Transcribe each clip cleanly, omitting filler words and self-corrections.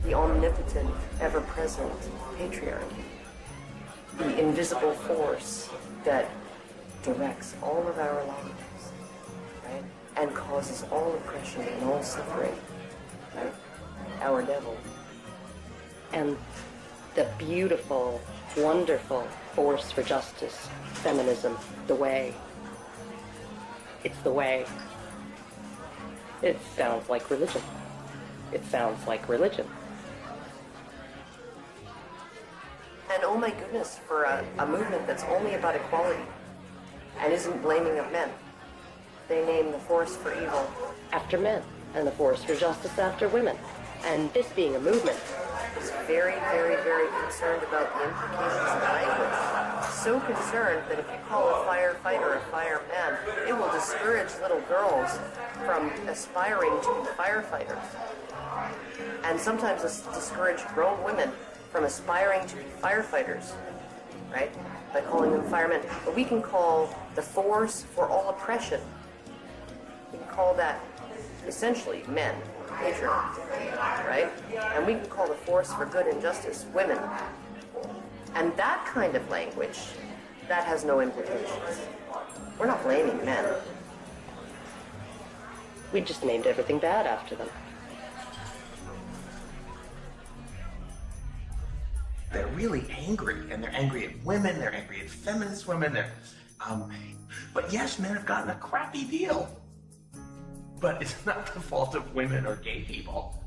the omnipotent, ever-present patriarchy, the invisible force that directs all of our lives, right? And causes all oppression and all suffering, right? Our devil. And the beautiful, wonderful force for justice, feminism, the way. It's the way. It sounds like religion. It sounds like religion. And oh my goodness, for a movement that's only about equality and isn't blaming of men. They name the force for evil after men and the force for justice after women. And this being a movement is very, very, very concerned about the implications of language. So concerned that if you call a firefighter a fireman, it will discourage little girls from aspiring to be firefighters. And sometimes discourage grown women from aspiring to be firefighters, right? By calling them firemen. But we can call the force for all oppression. We can call that essentially men, patriarchy, right? And we can call the force for good and justice women. And that kind of language, that has no implications. We're not blaming men. We just named everything bad after them. They're really angry, and they're angry at women, they're angry at feminist women, but yes, men have gotten a crappy deal. But it's not the fault of women or gay people.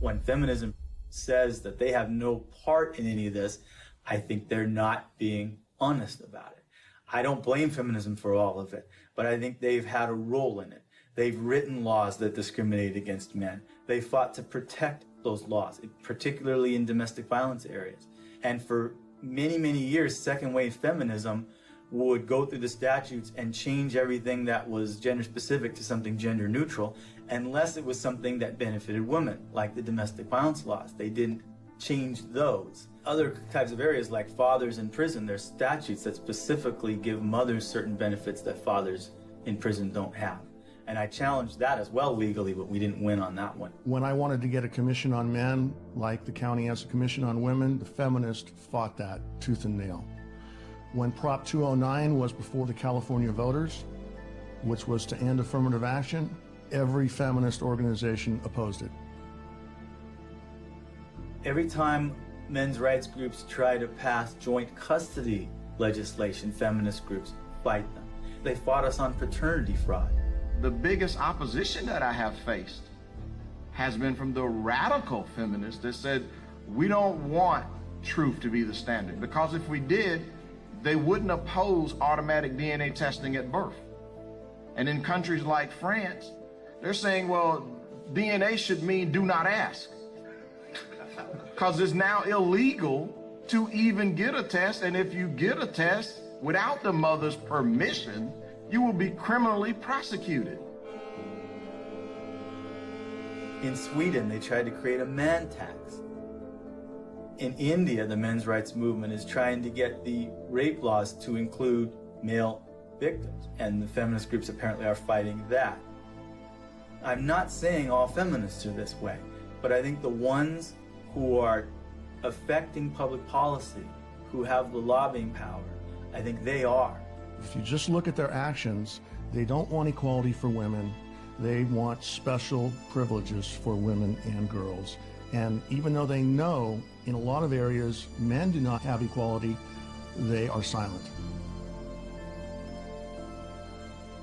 When feminism says that they have no part in any of this, I think they're not being honest about it. I don't blame feminism for all of it, but I think they've had a role in it. They've written laws that discriminate against men. They fought to protect those laws, particularly in domestic violence areas. And for many, many years, second wave feminism would go through the statutes and change everything that was gender specific to something gender neutral, unless it was something that benefited women, like the domestic violence laws. They didn't change those. Other types of areas like fathers in prison, there's statutes that specifically give mothers certain benefits that fathers in prison don't have. And I challenged that as well legally, but we didn't win on that one. When I wanted to get a commission on men, like the county has a commission on women, the feminists fought that tooth and nail. When Prop 209 was before the California voters, which was to end affirmative action, every feminist organization opposed it. Every time men's rights groups try to pass joint custody legislation, feminist groups fight them. They fought us on paternity fraud. The biggest opposition that I have faced has been from the radical feminists that said, we don't want truth to be the standard, because if we did, they wouldn't oppose automatic DNA testing at birth. And in countries like France, they're saying, well, DNA should mean do not ask, because it's now illegal to even get a test, and if you get a test without the mother's permission, you will be criminally prosecuted. In Sweden, they tried to create a man tax. In India, the men's rights movement is trying to get the rape laws to include male victims, and the feminist groups apparently are fighting that. I'm not saying all feminists are this way, but I think the ones who are affecting public policy, who have the lobbying power, I think they are. If you just look at their actions, they don't want equality for women. They want special privileges for women and girls. And even though they know in a lot of areas men do not have equality, they are silent.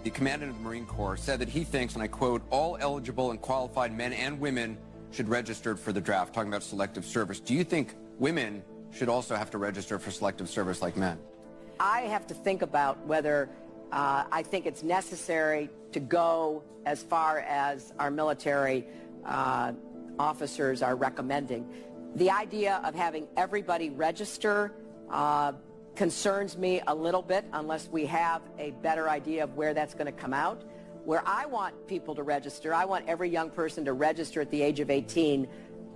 The commandant of the Marine Corps said that he thinks, and I quote, all eligible and qualified men and women should register for the draft, talking about selective service. Do you think women should also have to register for selective service like men? I have to think about whether I think it's necessary to go as far as our military officers are recommending. The idea of having everybody register concerns me a little bit unless we have a better idea of where that's going to come out. Where I want people to register, I want every young person to register at the age of 18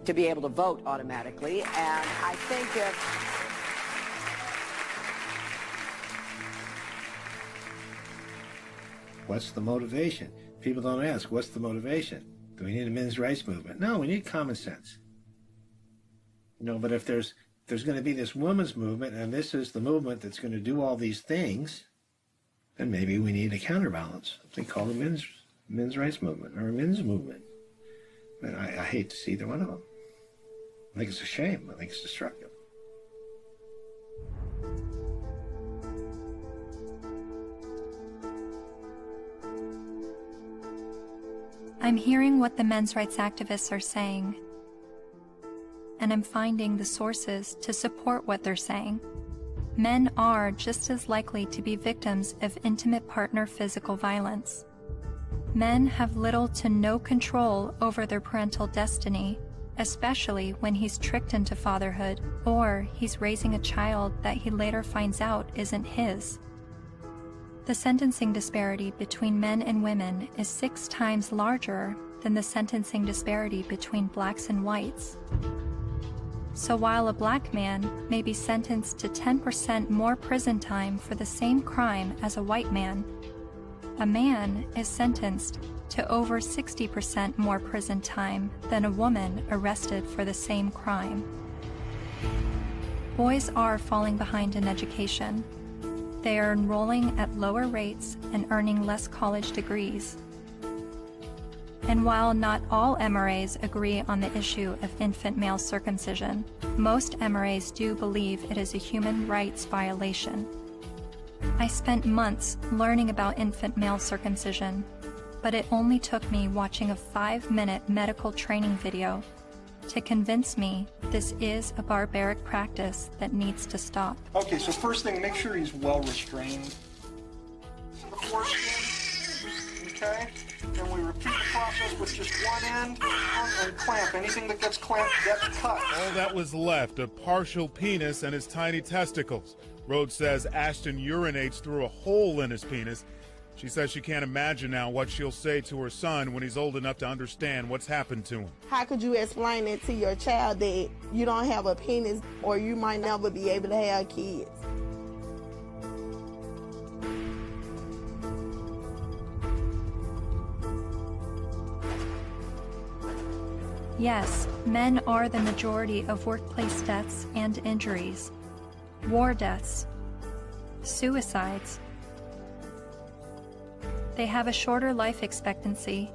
to be able to vote automatically. And I think if... What's the motivation? People don't ask, what's the motivation? Do we need a men's rights movement? No, we need common sense. But if there's going to be this women's movement, and this is the movement that's going to do all these things, then maybe we need a counterbalance. They call it men's rights movement or a men's movement. But I hate to see either one of them. I think it's a shame. I think it's destructive. I'm hearing what the men's rights activists are saying, and I'm finding the sources to support what they're saying. Men are just as likely to be victims of intimate partner physical violence. Men have little to no control over their parental destiny, especially when he's tricked into fatherhood or he's raising a child that he later finds out isn't his. The sentencing disparity between men and women is 6 times larger than the sentencing disparity between blacks and whites. So while a black man may be sentenced to 10% more prison time for the same crime as a white man, a man is sentenced to over 60% more prison time than a woman arrested for the same crime. Boys are falling behind in education. They are enrolling at lower rates and earning less college degrees. And while not all MRAs agree on the issue of infant male circumcision, most MRAs do believe it is a human rights violation. I spent months learning about infant male circumcision, but it only took me watching a 5-minute medical training video to convince me this is a barbaric practice that needs to stop. Okay, so first thing, make sure he's well restrained. Okay? And we repeat the process with just one end and clamp. Anything that gets clamped gets cut. All that was left, a partial penis and his tiny testicles. Rhodes says Ashton urinates through a hole in his penis. She says she can't imagine now what she'll say to her son when he's old enough to understand what's happened to him. How could you explain it to your child that you don't have a penis or you might never be able to have kids? Yes, men are the majority of workplace deaths and injuries, war deaths, suicides. They have a shorter life expectancy.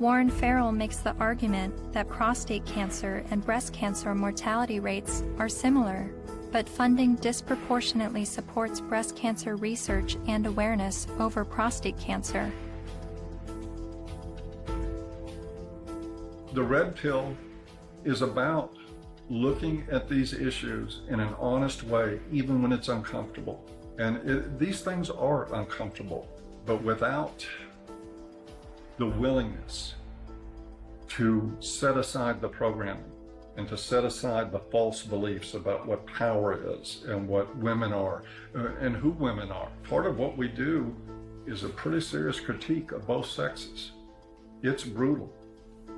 Warren Farrell makes the argument that prostate cancer and breast cancer mortality rates are similar, but funding disproportionately supports breast cancer research and awareness over prostate cancer. The red pill is about looking at these issues in an honest way, even when it's uncomfortable. And these things are uncomfortable, but without the willingness to set aside the programming and to set aside the false beliefs about what power is and what women are and who women are. Part of what we do is a pretty serious critique of both sexes. It's brutal.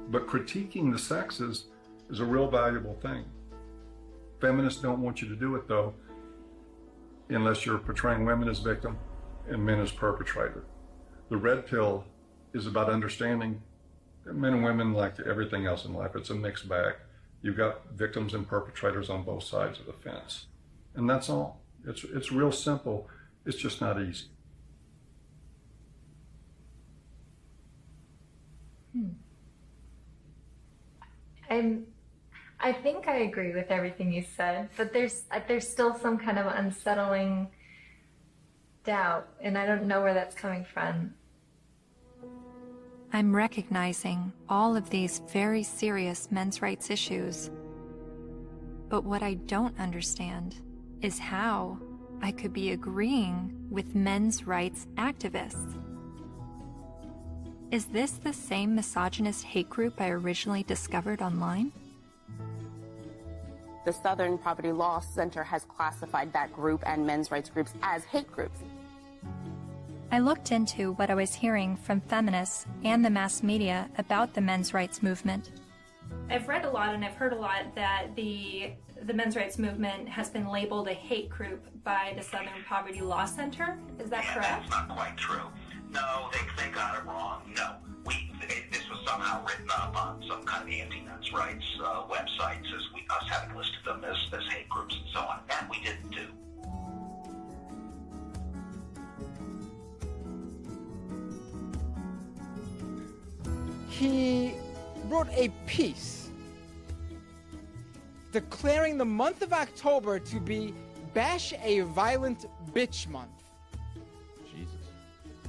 But critiquing the sexes is a real valuable thing. Feminists don't want you to do it, though, unless you're portraying women as victim and men as perpetrator. The red pill is about understanding that men and women, like everything else in life, it's a mixed bag. You've got victims and perpetrators on both sides of the fence. And that's all. It's real simple. It's just not easy. I think I agree with everything you said, but there's still some kind of unsettling doubt, and I don't know where that's coming from. I'm recognizing all of these very serious men's rights issues, but what I don't understand is how I could be agreeing with men's rights activists. Is this the same misogynist hate group I originally discovered online? The Southern Poverty Law Center has classified that group and men's rights groups as hate groups. I looked into what I was hearing from feminists and the mass media about the men's rights movement. I've read a lot and I've heard a lot that the men's rights movement has been labeled a hate group by the Southern Poverty Law Center. Is that correct? That's not quite true. no, they got it wrong. No, this was somehow written up on some kind of anti-men's rights websites as us having listed them as hate groups and so on. That we didn't do. He wrote a piece declaring the month of October to be Bash a Violent Bitch Month. Jesus.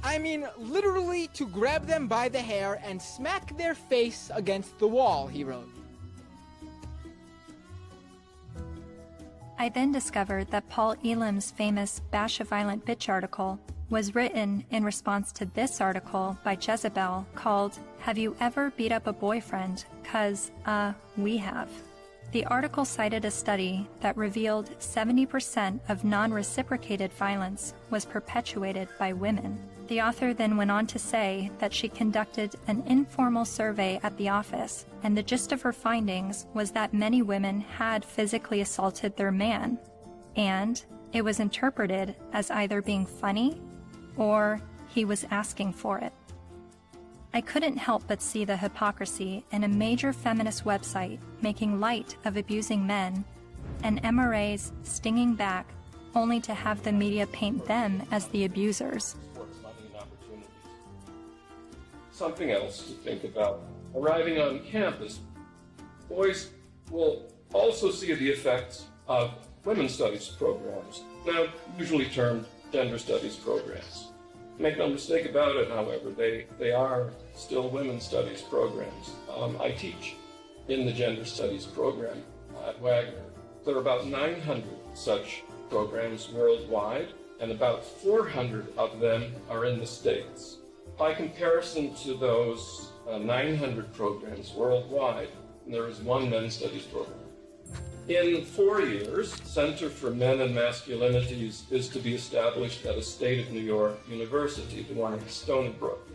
I mean, literally to grab them by the hair and smack their face against the wall, he wrote. I then discovered that Paul Elam's famous Bash a Violent Bitch article was written in response to this article by Jezebel called, "Have You Ever Beat Up a Boyfriend? 'Cause, we have." The article cited a study that revealed 70% of non-reciprocated violence was perpetuated by women. The author then went on to say that she conducted an informal survey at the office, and the gist of her findings was that many women had physically assaulted their man, and it was interpreted as either being funny or he was asking for it. I couldn't help but see the hypocrisy in a major feminist website making light of abusing men, and MRAs stinging back only to have the media paint them as the abusers. Something else to think about. Arriving on campus, boys will also see the effects of women's studies programs, now usually termed gender studies programs. Make no mistake about it, however, they are still women's studies programs. I teach in the gender studies program at Wagner. There are about 900 such programs worldwide, and about 400 of them are in the States. By comparison to those 900 programs worldwide, there is one men's studies program. In 4 years, Center for Men and Masculinities is to be established at a state of New York university, the one in Stony Brook.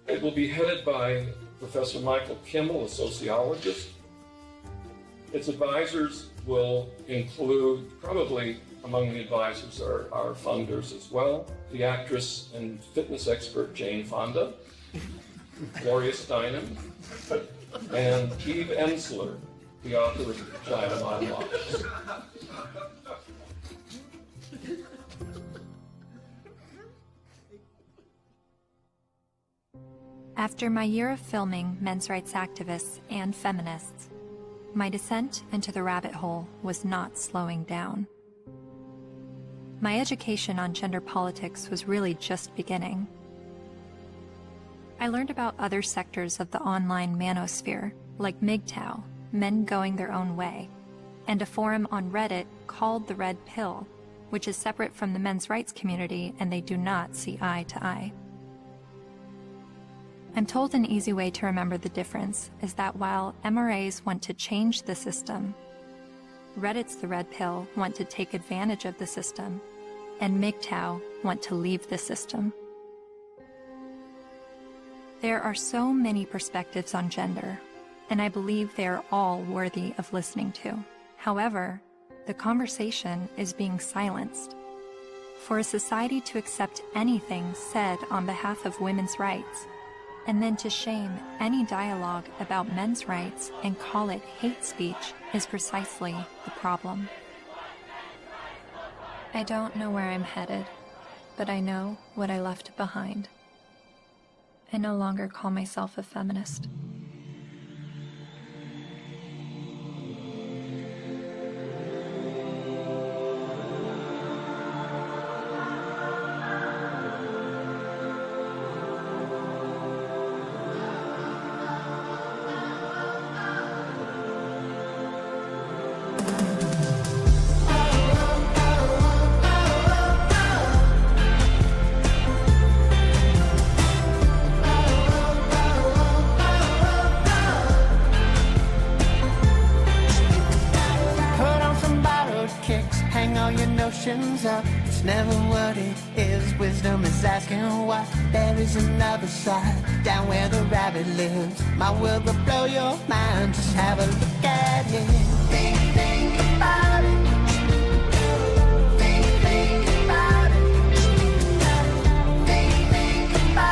It will be headed by Professor Michael Kimmel, a sociologist. Its advisors will include, probably among the advisors are funders as well, the actress and fitness expert Jane Fonda, Gloria Steinem, and Eve Ensler, the author of Vagina Monologues. After my year of filming men's rights activists and feminists, my descent into the rabbit hole was not slowing down. My education on gender politics was really just beginning. I learned about other sectors of the online manosphere, like MGTOW, Men Going Their Own Way, and a forum on Reddit called The Red Pill, which is separate from the men's rights community and they do not see eye to eye. I'm told an easy way to remember the difference is that while MRAs want to change the system, Reddit's The Red Pill want to take advantage of the system, and MGTOW want to leave the system. There are so many perspectives on gender, and I believe they are all worthy of listening to. However, the conversation is being silenced. For a society to accept anything said on behalf of women's rights, and then to shame any dialogue about men's rights and call it hate speech is precisely the problem. I don't know where I'm headed, but I know what I left behind. I no longer call myself a feminist. Up. It's never what it is. Wisdom is asking why. There is another side, down where the rabbit lives. My world will blow your mind. Just have a look at it. Think about it. Think about it. Think about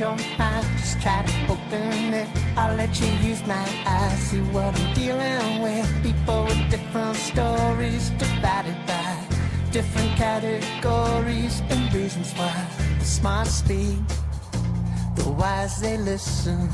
out your mind, just try to open it. I'll let you use my eyes, see what I'm dealing with. People with different stories, divided by different categories and reasons why. The smart speak, the wise they listen.